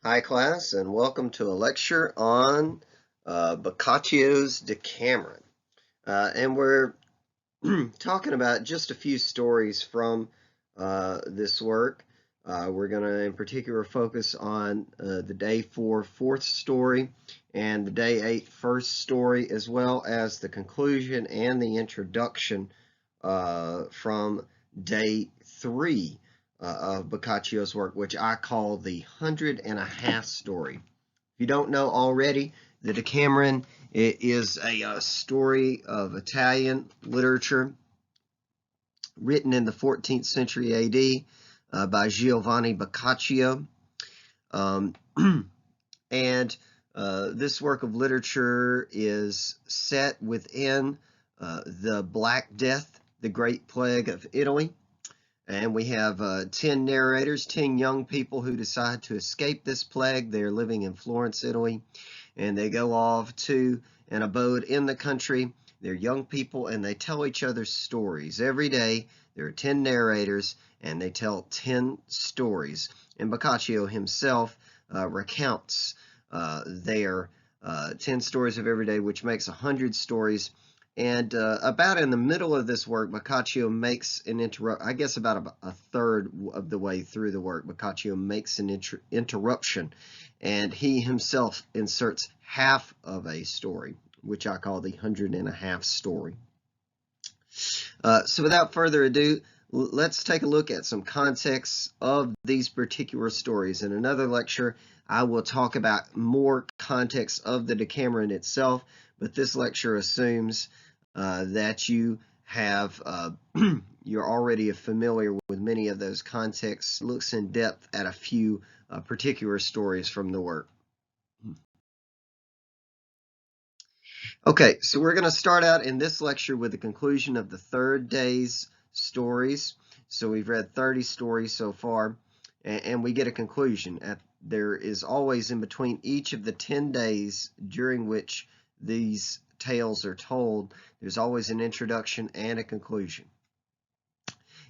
Hi class, and welcome to a lecture on Boccaccio's Decameron. And we're talking about just a few stories from this work. We're going to in particular focus on the day 4 fourth story and the day 8 first story, as well as the conclusion and the introduction from day 3 of Boccaccio's work, which I call the 100½ story. If you don't know already, the Decameron is a story of Italian literature written in the 14th century AD by Giovanni Boccaccio. And this work of literature is set within the Black Death, the Great Plague of Italy. And we have 10 narrators, 10 young people who decide to escape this plague. They're living in Florence, Italy, and they go off to an abode in the country. They're young people, and they tell each other stories. Every day, there are 10 narrators, and they tell 10 stories. And Boccaccio himself recounts their 10 stories of every day, which makes 100 stories. And about in the middle of this work, Boccaccio makes an I guess about a third of the way through the work, Boccaccio makes an interruption, and he himself inserts half of a story, which I call the 100½ story. So without further ado, let's take a look at some context of these particular stories. In another lecture, I will talk about more context of the Decameron itself, but this lecture assumes that you have you're already familiar with many of those contexts. Looks in depth at a few particular stories from the work. Okay, so we're going to start out in this lecture with the conclusion of the third day's stories. So we've read 30 stories so far, and we get a conclusion. There is always in between each of the 10 days during which these tales are told, there's always an introduction and a conclusion.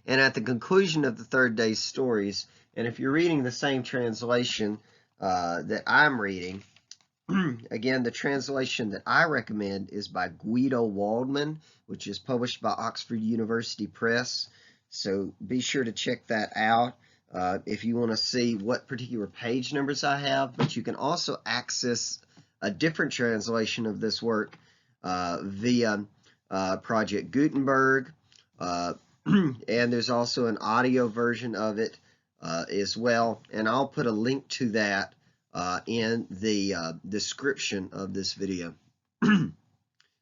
And at the conclusion of the third day's stories, and if you're reading the same translation that I'm reading, again, the translation that I recommend is by Guido Waldman, which is published by Oxford University Press. So be sure to check that out if you want to see what particular page numbers I have. But you can also access a different translation of this work via Project Gutenberg, and there's also an audio version of it as well, and I'll put a link to that in the description of this video.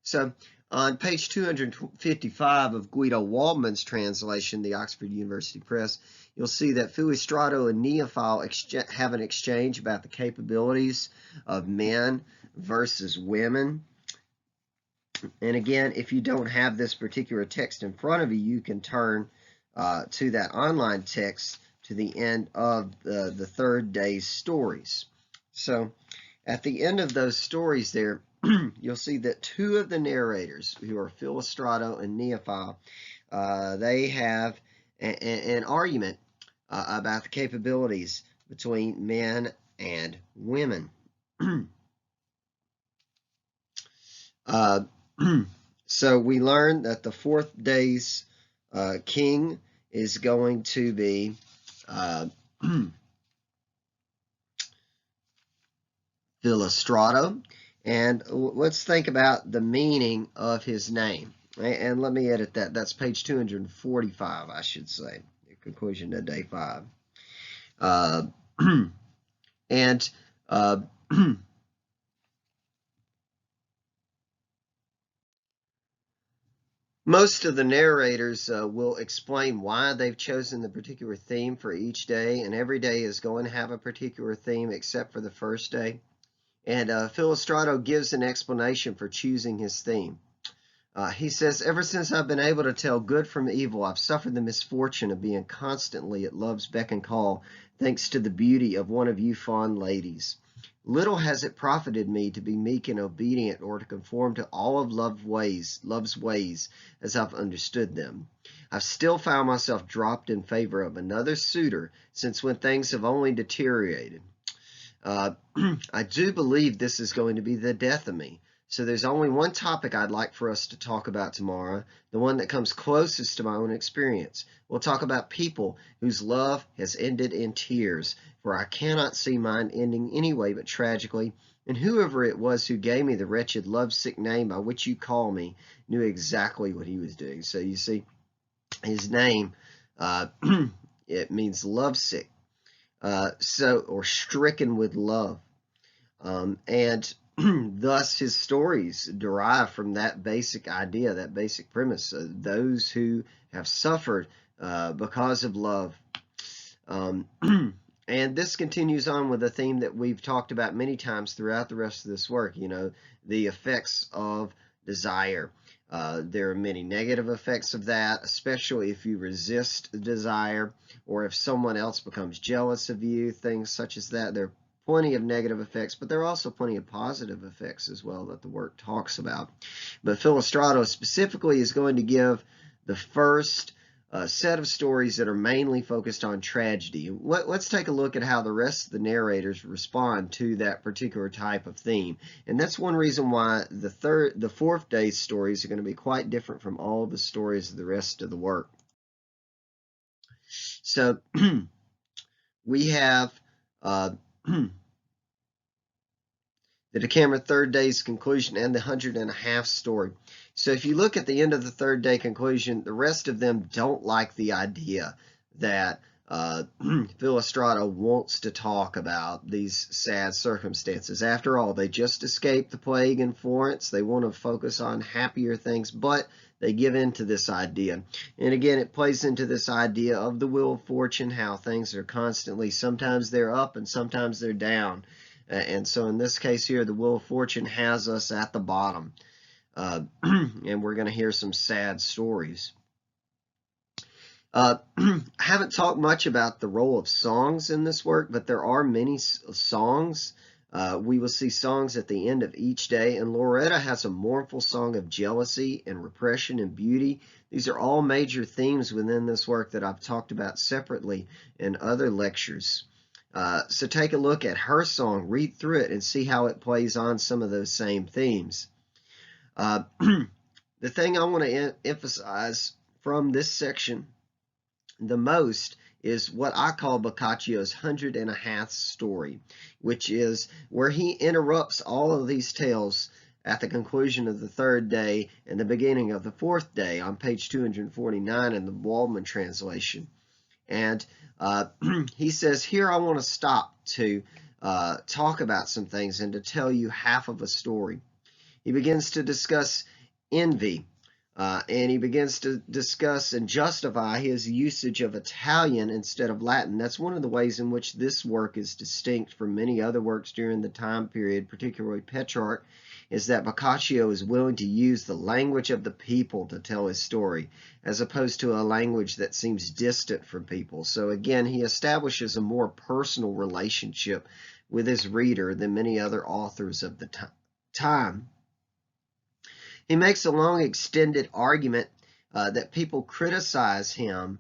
So on page 255 of Guido Waldman's translation, the Oxford University Press, you'll see that Philostrato and Neophile have an exchange about the capabilities of men versus women. And again, if you don't have this particular text in front of you, you can turn to that online text to the end of the third day's stories. So at the end of those stories there, you'll see that two of the narrators, who are Philostrato and Neophile, they have an argument about the capabilities between men and women. So we learn that the fourth day's king is going to be Philostrato, and let's think about the meaning of his name. And let me edit that. That's page 245, I should say, the conclusion to day 5. Most of the narrators will explain why they've chosen the particular theme for each day, and every day is going to have a particular theme except for the first day. And Philostrato gives an explanation for choosing his theme. He says, "Ever since I've been able to tell good from evil, I've suffered the misfortune of being constantly at love's beck and call, thanks to the beauty of one of you fond ladies. Little has it profited me to be meek and obedient, or to conform to all of love's ways as I've understood them. I've still found myself dropped in favor of another suitor, since when things have only deteriorated. I do believe this is going to be the death of me. So there's only one topic I'd like for us to talk about tomorrow, the one that comes closest to my own experience. We'll talk about people whose love has ended in tears, for I cannot see mine ending anyway but tragically, and whoever it was who gave me the wretched lovesick name by which you call me knew exactly what he was doing. So you see, his name, it means lovesick, or stricken with love. And thus his stories derive from that basic idea, that basic premise. Those who have suffered because of love. And this continues on with a theme that we've talked about many times throughout the rest of this work, the effects of desire. There are many negative effects of that, especially if you resist desire or if someone else becomes jealous of you, things such as that. There are plenty of negative effects, but there are also plenty of positive effects as well that the work talks about. But Philostrato specifically is going to give the first set of stories that are mainly focused on tragedy. Let's take a look at how the rest of the narrators respond to that particular type of theme. And that's one reason why the fourth day's stories are going to be quite different from all the stories of the rest of the work. So we have the Decameron third day's conclusion and the 100.5 story. So if you look at the end of the third day conclusion, the rest of them don't like the idea that Philostrato wants to talk about these sad circumstances. After all, they just escaped the plague in Florence. They want to focus on happier things, but they give in to this idea. And again, it plays into this idea of the wheel of fortune, how things are constantly, sometimes they're up and sometimes they're down. And so in this case here, the wheel of fortune has us at the bottom. And we're going to hear some sad stories. I haven't talked much about the role of songs in this work, but there are many songs. We will see songs at the end of each day, and Loretta has a mournful song of jealousy and repression and beauty. These are all major themes within this work that I've talked about separately in other lectures. So take a look at her song, read through it, and see how it plays on some of those same themes. The thing I want to emphasize from this section the most is what I call Boccaccio's 100.5 story, which is where he interrupts all of these tales at the conclusion of the third day and the beginning of the fourth day on page 249 in the Waldman translation. And he says, here I want to stop to talk about some things and to tell you half of a story. He begins to discuss envy, and he begins to discuss and justify his usage of Italian instead of Latin. That's one of the ways in which this work is distinct from many other works during the time period, particularly Petrarch, is that Boccaccio is willing to use the language of the people to tell his story, as opposed to a language that seems distant from people. So again, he establishes a more personal relationship with his reader than many other authors of the time. He makes a long extended argument that people criticize him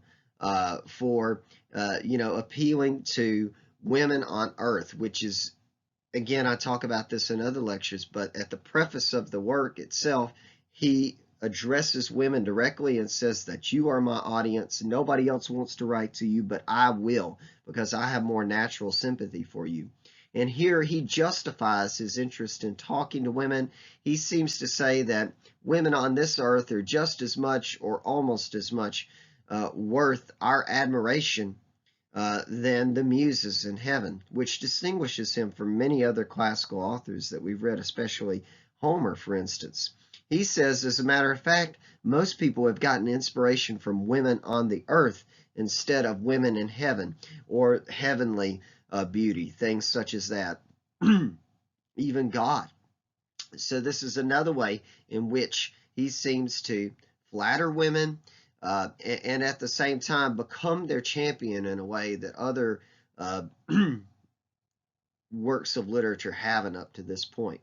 for, appealing to women on earth, which is, again, I talk about this in other lectures, but at the preface of the work itself, he addresses women directly and says that you are my audience. Nobody else wants to write to you, but I will, because I have more natural sympathy for you. And here he justifies his interest in talking to women. He seems to say that women on this earth are just as much or almost as much worth our admiration than the muses in heaven, which distinguishes him from many other classical authors that we've read, especially Homer, for instance. He says, as a matter of fact, most people have gotten inspiration from women on the earth instead of women in heaven or heavenly beauty, things such as that, even God. So this is another way in which he seems to flatter women and at the same time become their champion in a way that other works of literature haven't up to this point.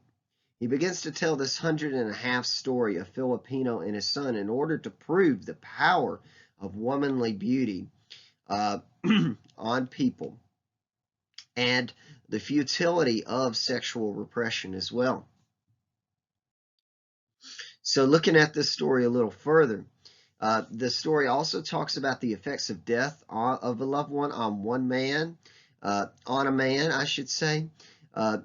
He begins to tell this 100.5 story of Filipino and his son in order to prove the power of womanly beauty on people. and the futility of sexual repression as well. So looking at this story a little further, the story also talks about the effects of death of a loved one on a man, I should say.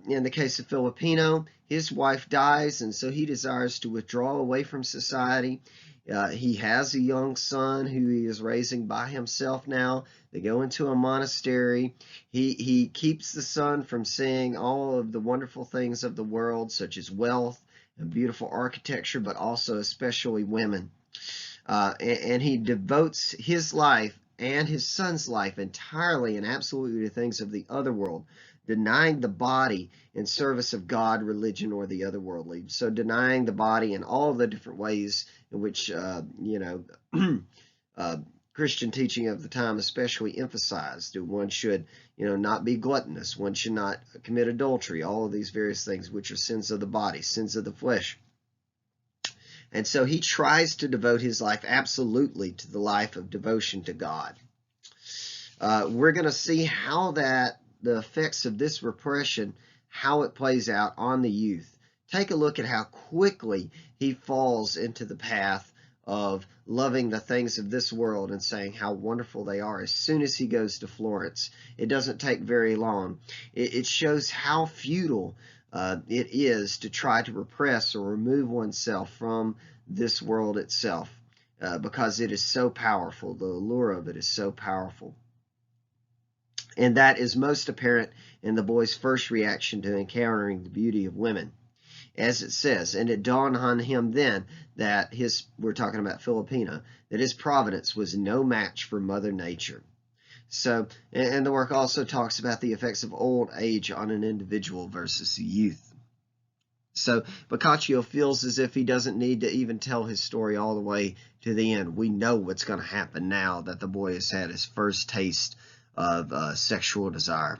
In the case of Filipino, his wife dies, and so he desires to withdraw away from society. He has a young son who he is raising by himself now. They go into a monastery. He keeps the son from seeing all of the wonderful things of the world, such as wealth and beautiful architecture, but also especially women. And he devotes his life and his son's life entirely and absolutely to things of the other world, denying the body in service of God, religion, or the otherworldly. So denying the body in all the different ways in which, Christian teaching of the time especially emphasized. That one should, not be gluttonous. One should not commit adultery. All of these various things which are sins of the body, sins of the flesh. And so he tries to devote his life absolutely to the life of devotion to God. We're going to see how the effects of this repression, how it plays out on the youth. Take a look at how quickly he falls into the path of loving the things of this world and saying how wonderful they are as soon as he goes to Florence. It doesn't take very long. It shows how futile it is to try to repress or remove oneself from this world itself, because it is so powerful. The allure of it is so powerful. And that is most apparent in the boy's first reaction to encountering the beauty of women. As it says, and it dawned on him then that we're talking about Filipino, that his providence was no match for Mother Nature. So, and the work also talks about the effects of old age on an individual versus youth. So Boccaccio feels as if he doesn't need to even tell his story all the way to the end. We know what's going to happen now that the boy has had his first taste of sexual desire.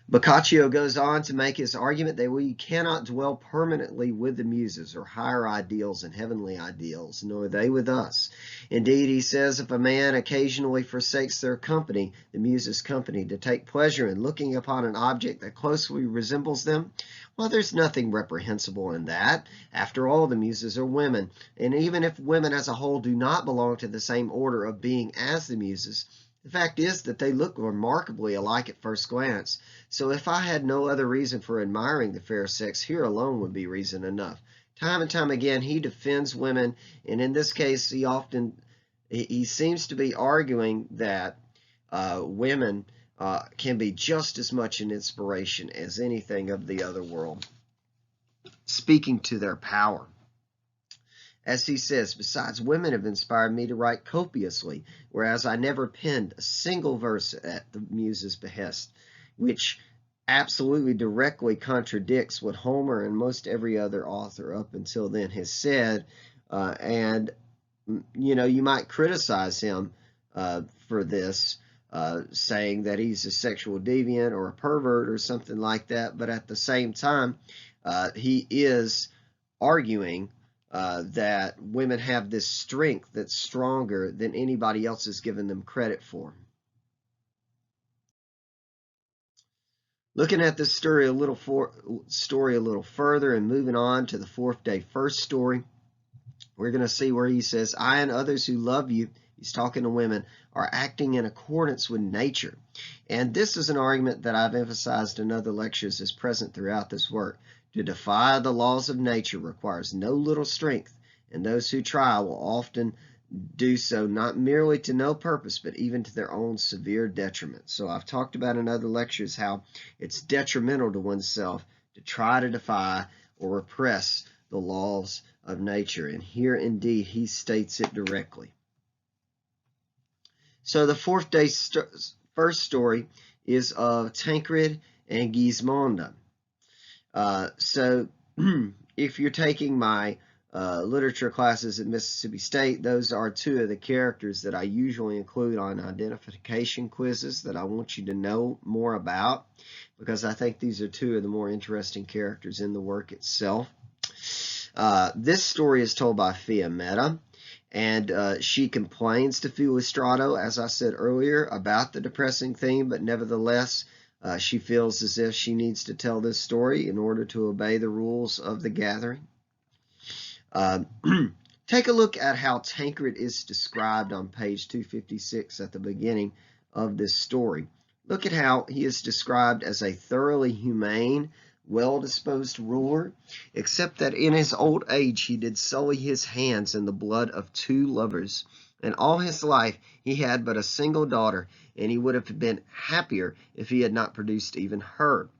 Boccaccio goes on to make his argument that we cannot dwell permanently with the Muses or higher ideals and heavenly ideals, nor they with us. Indeed, he says, if a man occasionally forsakes their company, the Muses' company, to take pleasure in looking upon an object that closely resembles them, well, there's nothing reprehensible in that. After all, the Muses are women, and even if women as a whole do not belong to the same order of being as the Muses, the fact is that they look remarkably alike at first glance. So if I had no other reason for admiring the fair sex, here alone would be reason enough. Time and time again, he defends women, and in this case, he seems to be arguing that women can be just as much an inspiration as anything of the other world, speaking to their power. As he says, besides, women have inspired me to write copiously, whereas I never penned a single verse at the Muses' behest, which absolutely directly contradicts what Homer and most every other author up until then has said. And you might criticize him for this, saying that he's a sexual deviant or a pervert or something like that, but at the same time, he is arguing that women have this strength that's stronger than anybody else has given them credit for. Looking at this story a little further and moving on to the fourth day first story, we're going to see where he says, I and others who love you, he's talking to women, are acting in accordance with nature. And this is an argument that I've emphasized in other lectures is present throughout this work. To defy the laws of nature requires no little strength, and those who try will often do so not merely to no purpose, but even to their own severe detriment. So I've talked about in other lectures how it's detrimental to oneself to try to defy or repress the laws of nature. And here, indeed, he states it directly. So the fourth day first story is of Tancredi and Ghismonda. So if you're taking my literature classes at Mississippi State, those are two of the characters that I usually include on identification quizzes that I want you to know more about, because I think these are two of the more interesting characters in the work itself. This story is told by Fiametta, And she complains to Philostrato, as I said earlier, about the depressing theme, but nevertheless, she feels as if she needs to tell this story in order to obey the rules of the gathering. Take a look at how Tancred is described on page 256 at the beginning of this story. Look at how he is described as a thoroughly humane, well-disposed ruler, except that in his old age he did sully his hands in the blood of 2 lovers. And all his life he had but a single daughter, and he would have been happier if he had not produced even her.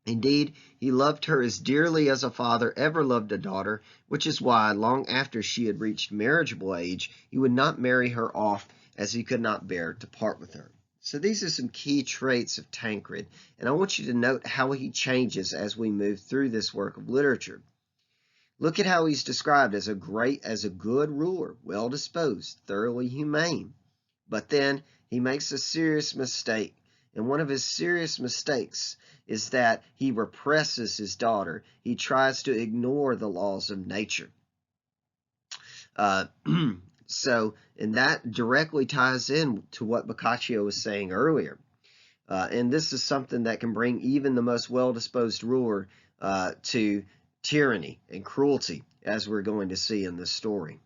Indeed, he loved her as dearly as a father ever loved a daughter, which is why, long after she had reached marriageable age, he would not marry her off, as he could not bear to part with her. So these are some key traits of Tancred, and I want you to note how he changes as we move through this work of literature. Look at how he's described as a good ruler, well-disposed, thoroughly humane. But then he makes a serious mistake, and one of his serious mistakes is that he represses his daughter. He tries to ignore the laws of nature. And that directly ties in to what Boccaccio was saying earlier. And this is something that can bring even the most well-disposed ruler to tyranny and cruelty, as we're going to see in this story.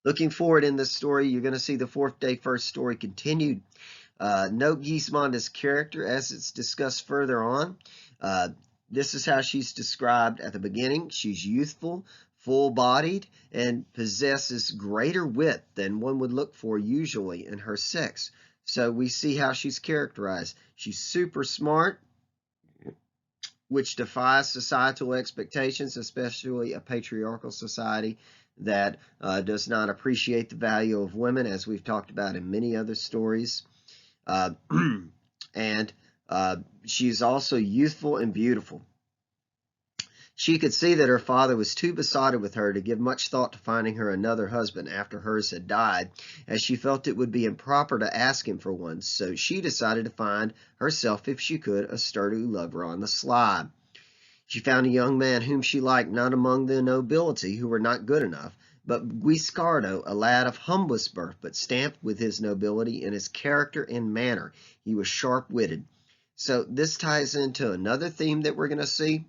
Looking forward in this story, you're going to see the 4th day first story continued. Note Ghismonda's character as it's discussed further on. This is how she's described at the beginning. She's youthful, full-bodied, and possesses greater wit than one would look for usually in her sex. So we see how she's characterized. She's super smart, which defies societal expectations, especially a patriarchal society that does not appreciate the value of women, as we've talked about in many other stories. And she's also youthful and beautiful. She could see that her father was too besotted with her to give much thought to finding her another husband after hers had died, as she felt it would be improper to ask him for one, so she decided to find herself, if she could, a sturdy lover on the sly. She found a young man whom she liked not among the nobility, who were not good enough, but Guiscardo, a lad of humblest birth, but stamped with his nobility in his character and manner. He was sharp-witted. So this ties into another theme that we're going to see.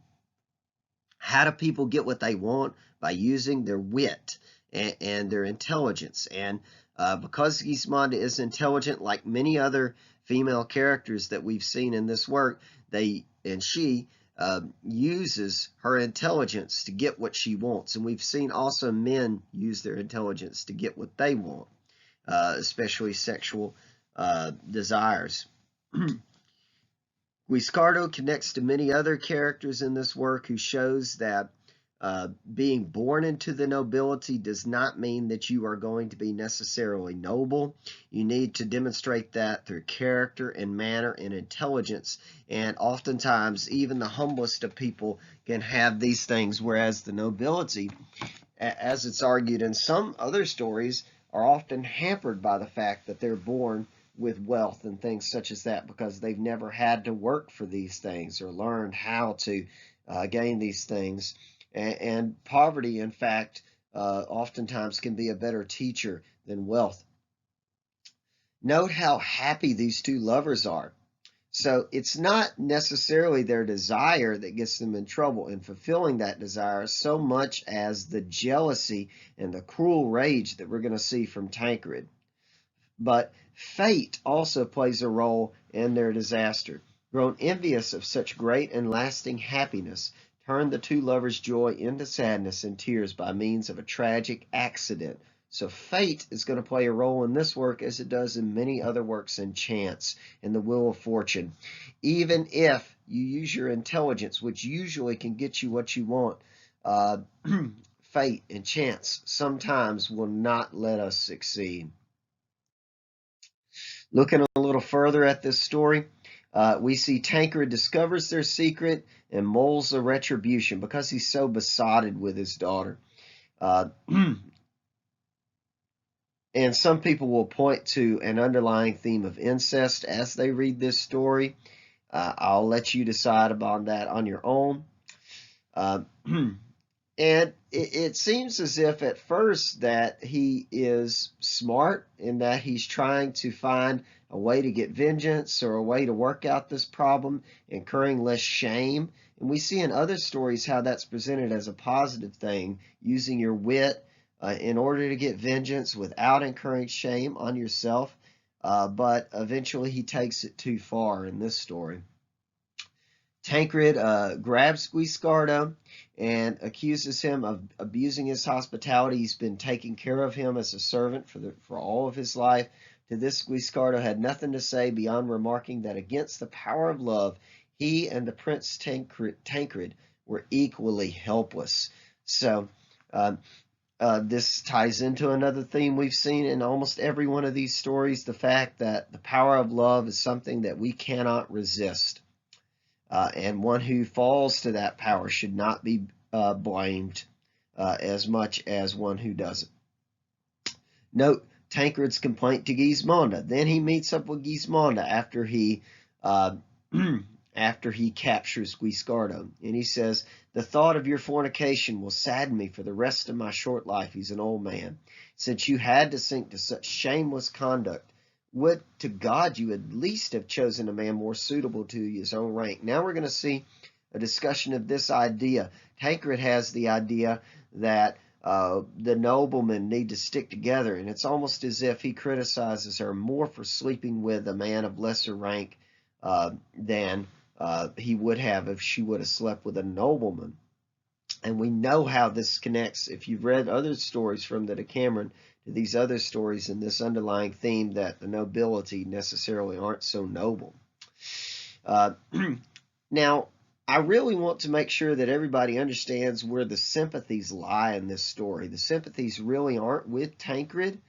How do people get what they want? By using their wit and their intelligence. And because Ghismonda is intelligent, like many other female characters that we've seen in this work, she uses her intelligence to get what she wants. And we've seen also men use their intelligence to get what they want, especially sexual desires. Guiscardo connects to many other characters in this work who shows that being born into the nobility does not mean that you are going to be necessarily noble. You need to demonstrate that through character and manner and intelligence. And oftentimes, even the humblest of people can have these things, whereas the nobility, as it's argued in some other stories, are often hampered by the fact that they're born with wealth and things such as that, because they've never had to work for these things or learned how to gain these things. And poverty, in fact, oftentimes can be a better teacher than wealth. Note how happy these 2 lovers are. So it's not necessarily their desire that gets them in trouble in fulfilling that desire, so much as the jealousy and the cruel rage that we're going to see from Tancred. But fate also plays a role in their disaster. Grown envious of such great and lasting happiness, turned the 2 lovers' joy into sadness and tears by means of a tragic accident. So fate is going to play a role in this work, as it does in many other works, in chance and the wheel of fortune. Even if you use your intelligence, which usually can get you what you want, fate and chance sometimes will not let us succeed. Looking a little further at this story, we see Tancred discovers their secret and molds a retribution because he's so besotted with his daughter. And some people will point to an underlying theme of incest as they read this story. I'll let you decide upon that on your own. And it seems as if at first that he is smart in that he's trying to find a way to get vengeance or a way to work out this problem, incurring less shame. And we see in other stories how that's presented as a positive thing, using your wit in order to get vengeance without incurring shame on yourself. But eventually he takes it too far in this story. Tancred grabs Guiscardo and accuses him of abusing his hospitality. He's been taking care of him as a servant for all of his life. To this, Guiscardo had nothing to say beyond remarking that against the power of love, he and the Prince Tancred were equally helpless. So this ties into another theme we've seen in almost every one of these stories, the fact that the power of love is something that we cannot resist. And one who falls to that power should not be blamed as much as one who doesn't. Note Tancred's complaint to Ghismonda. Then he meets up with Ghismonda after he captures Guiscardo, and he says, "The thought of your fornication will sadden me for the rest of my short life." He's an old man. "Since you had to sink to such shameless conduct, would to God you at least have chosen a man more suitable to his own rank." Now we're going to see a discussion of this idea. Tancred has the idea that the noblemen need to stick together, and it's almost as if he criticizes her more for sleeping with a man of lesser rank than he would have if she would have slept with a nobleman. And we know how this connects, if you've read other stories from the Decameron, to these other stories and this underlying theme that the nobility necessarily aren't so noble. Now, I really want to make sure that everybody understands where the sympathies lie in this story. The sympathies really aren't with Tancred,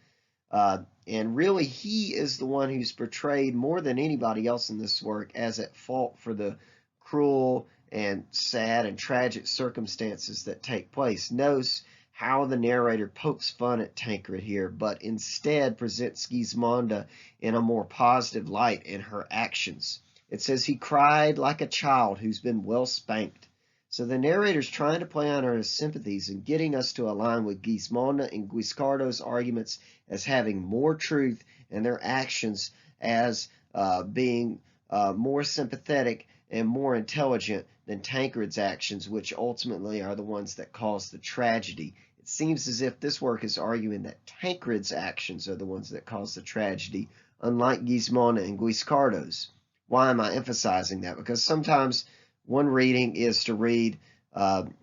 and really he is the one who's portrayed more than anybody else in this work as at fault for the cruel and sad and tragic circumstances that take place. Notice how the narrator pokes fun at Tancred here, but instead presents Ghismonda in a more positive light in her actions. It says he cried like a child who's been well spanked. So the narrator's trying to play on our sympathies and getting us to align with Ghismonda and Guiscardo's arguments as having more truth and their actions as being more sympathetic and more intelligent than Tancred's actions, which ultimately are the ones that cause the tragedy. It seems as if this work is arguing that Tancred's actions are the ones that cause the tragedy, unlike Ghismonda and Guiscardo's. Why am I emphasizing that? Because sometimes one reading is to read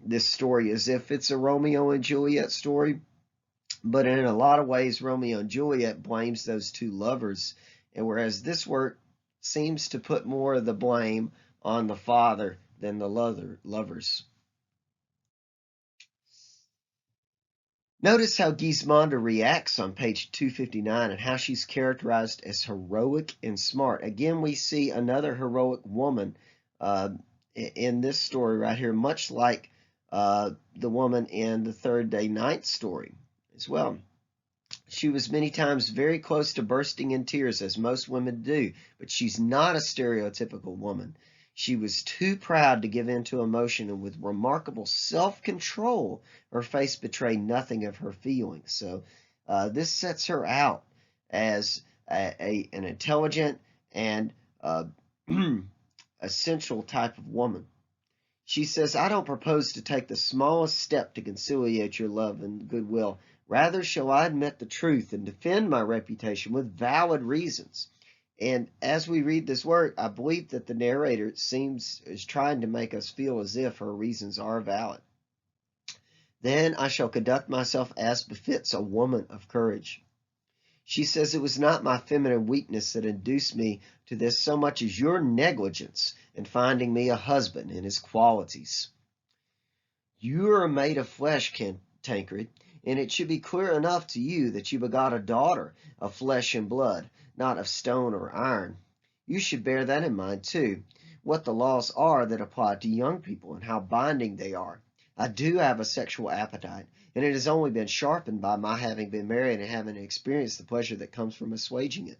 this story as if it's a Romeo and Juliet story, but in a lot of ways, Romeo and Juliet blames those two lovers, and whereas this work seems to put more of the blame on the father than the lovers. Notice how Ghismonda reacts on page 259 and how she's characterized as heroic and smart. Again, we see another heroic woman in this story right here, much like the woman in the Third Day Night story as well. She was many times very close to bursting in tears, as most women do, but she's not a stereotypical woman. She was too proud to give in to emotion, and with remarkable self-control, her face betrayed nothing of her feelings. So this sets her out as an intelligent and essential type of woman. She says, "I don't propose to take the smallest step to conciliate your love and goodwill. Rather shall I admit the truth and defend my reputation with valid reasons." And as we read this work, I believe that the narrator is trying to make us feel as if her reasons are valid. "Then I shall conduct myself as befits a woman of courage." She says, "It was not my feminine weakness that induced me to this so much as your negligence in finding me a husband and his qualities." You are made of flesh, Tancred, and it should be clear enough to you that you begot a daughter of flesh and blood, not of stone or iron. You should bear that in mind, too, what the laws are that apply to young people and how binding they are. I do have a sexual appetite, and it has only been sharpened by my having been married and having experienced the pleasure that comes from assuaging it.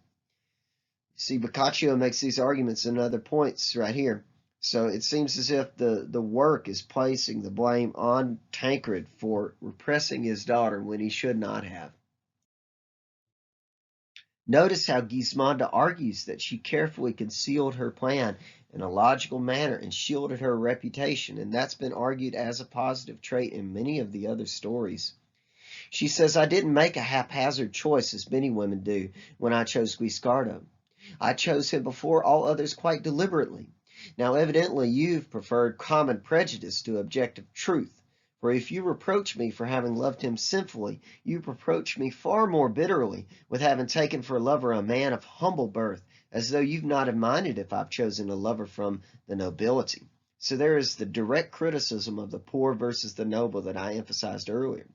See, Boccaccio makes these arguments in other points right here. So it seems as if the work is placing the blame on Tancred for repressing his daughter when he should not have. Notice how Ghismonda argues that she carefully concealed her plan in a logical manner and shielded her reputation, and that's been argued as a positive trait in many of the other stories. She says, I didn't make a haphazard choice as many women do when I chose Guiscardo. I chose him before all others quite deliberately. Now, evidently, you've preferred common prejudice to objective truth. For if you reproach me for having loved him sinfully, you reproach me far more bitterly with having taken for a lover a man of humble birth, as though you've not have minded if I've chosen a lover from the nobility. So there is the direct criticism of the poor versus the noble that I emphasized earlier.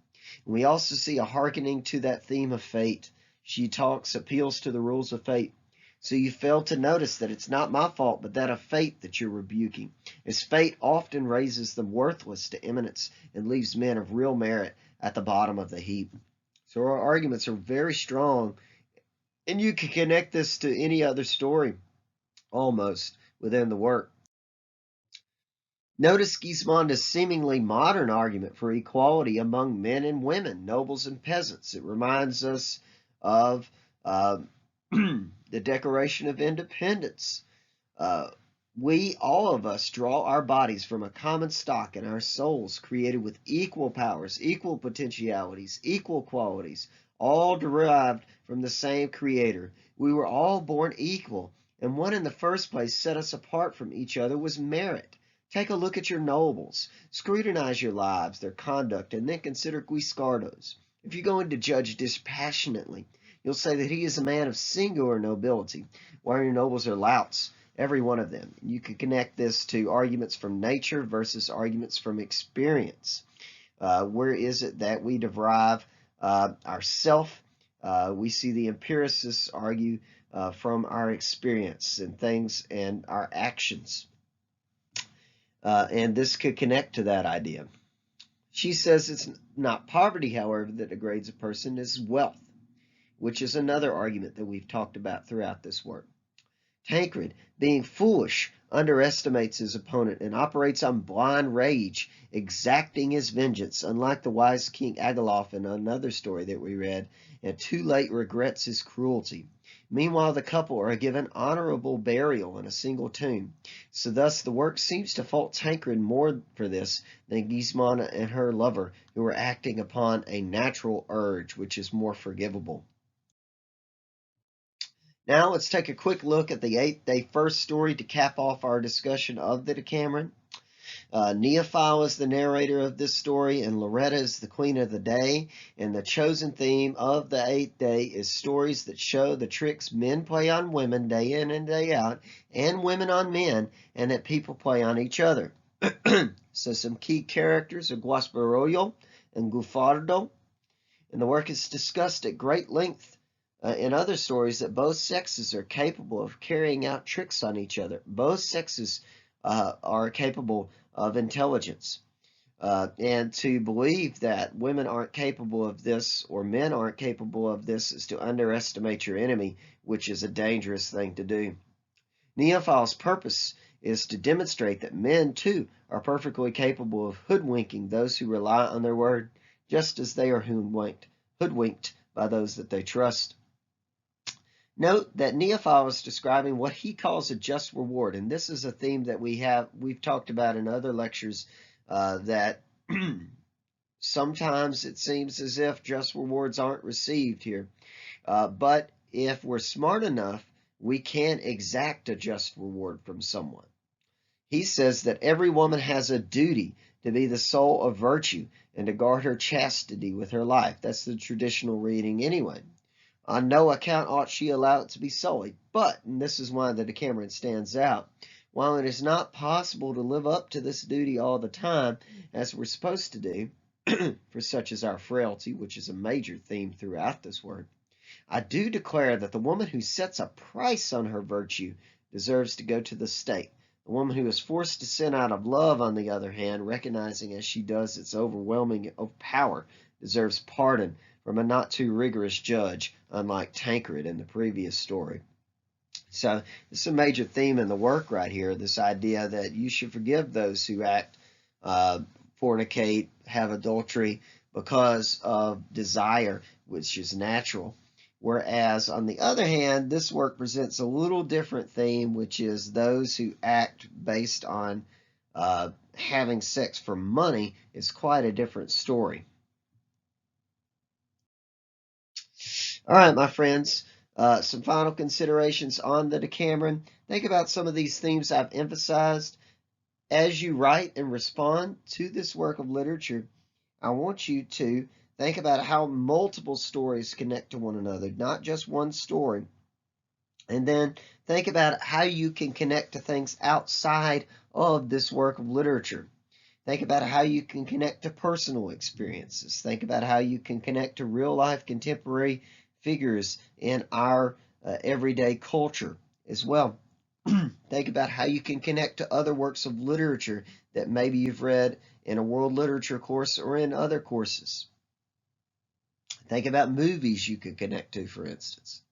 And we also see a hearkening to that theme of fate. She appeals to the rules of fate. So you fail to notice that it's not my fault, but that of fate that you're rebuking, as fate often raises the worthless to eminence and leaves men of real merit at the bottom of the heap. So our arguments are very strong, and you can connect this to any other story, almost, within the work. Notice Ghismonda's seemingly modern argument for equality among men and women, nobles and peasants. It reminds us of the Declaration of Independence. We, all of us, draw our bodies from a common stock and our souls created with equal powers, equal potentialities, equal qualities, all derived from the same Creator. We were all born equal, and what in the first place set us apart from each other was merit. Take a look at your nobles. Scrutinize your lives, their conduct, and then consider Guiscardo's. If you're going to judge dispassionately, you'll say that he is a man of singular nobility, while your nobles are louts, every one of them. You could connect this to arguments from nature versus arguments from experience. Where is it that we derive our self? We see the empiricists argue from our experience and things and our actions. And this could connect to that idea. She says it's not poverty, however, that degrades a person, it's wealth, which is another argument that we've talked about throughout this work. Tancred, being foolish, underestimates his opponent and operates on blind rage, exacting his vengeance, unlike the wise King Agilolf in another story that we read, and too late regrets his cruelty. Meanwhile, the couple are given honorable burial in a single tomb. So thus the work seems to fault Tancred more for this than Ghismonda and her lover, who are acting upon a natural urge, which is more forgivable. Now let's take a quick look at the 8th-day first story to cap off our discussion of the Decameron. Neophile is the narrator of this story, and Loretta is the queen of the day. And the chosen theme of the 8th day is stories that show the tricks men play on women day in and day out, and women on men, and that people play on each other. So some key characters are Guasparollo and Gufardo, and the work is discussed at great length in other stories that both sexes are capable of carrying out tricks on each other. Both sexes are capable of intelligence. And to believe that women aren't capable of this or men aren't capable of this is to underestimate your enemy, which is a dangerous thing to do. Neophile's purpose is to demonstrate that men, too, are perfectly capable of hoodwinking those who rely on their word, just as they are hoodwinked by those that they trust. Note that Neophile is describing what he calls a just reward, and this is a theme that we've talked about in other lectures, that sometimes it seems as if just rewards aren't received here. But if we're smart enough, we can exact a just reward from someone. He says that every woman has a duty to be the soul of virtue and to guard her chastity with her life. That's the traditional reading anyway. On no account ought she allow it to be sullied. But, and this is why the Decameron stands out, while it is not possible to live up to this duty all the time, as we're supposed to do, for such is our frailty, which is a major theme throughout this work, I do declare that the woman who sets a price on her virtue deserves to go to the stake. The woman who is forced to sin out of love, on the other hand, recognizing as she does its overwhelming power, deserves pardon from a not too rigorous judge, unlike Tancred in the previous story. So this is a major theme in the work right here, this idea that you should forgive those who act, fornicate, have adultery because of desire, which is natural. Whereas, on the other hand, this work presents a little different theme, which is those who act based on having sex for money is quite a different story. All right, my friends, some final considerations on the Decameron. Think about some of these themes I've emphasized. As you write and respond to this work of literature, I want you to think about how multiple stories connect to one another, not just one story. And then think about how you can connect to things outside of this work of literature. Think about how you can connect to personal experiences. Think about how you can connect to real life contemporary figures in our everyday culture as well. Think about how you can connect to other works of literature that maybe you've read in a world literature course or in other courses. Think about movies you could connect to, for instance.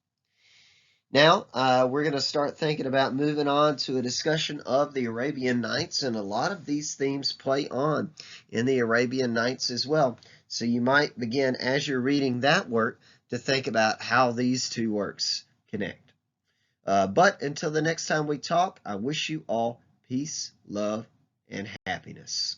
Now, we're going to start thinking about moving on to a discussion of the Arabian Nights, and a lot of these themes play on in the Arabian Nights as well. So you might begin, as you're reading that work, to think about how these two works connect. But until the next time we talk, I wish you all peace, love, and happiness.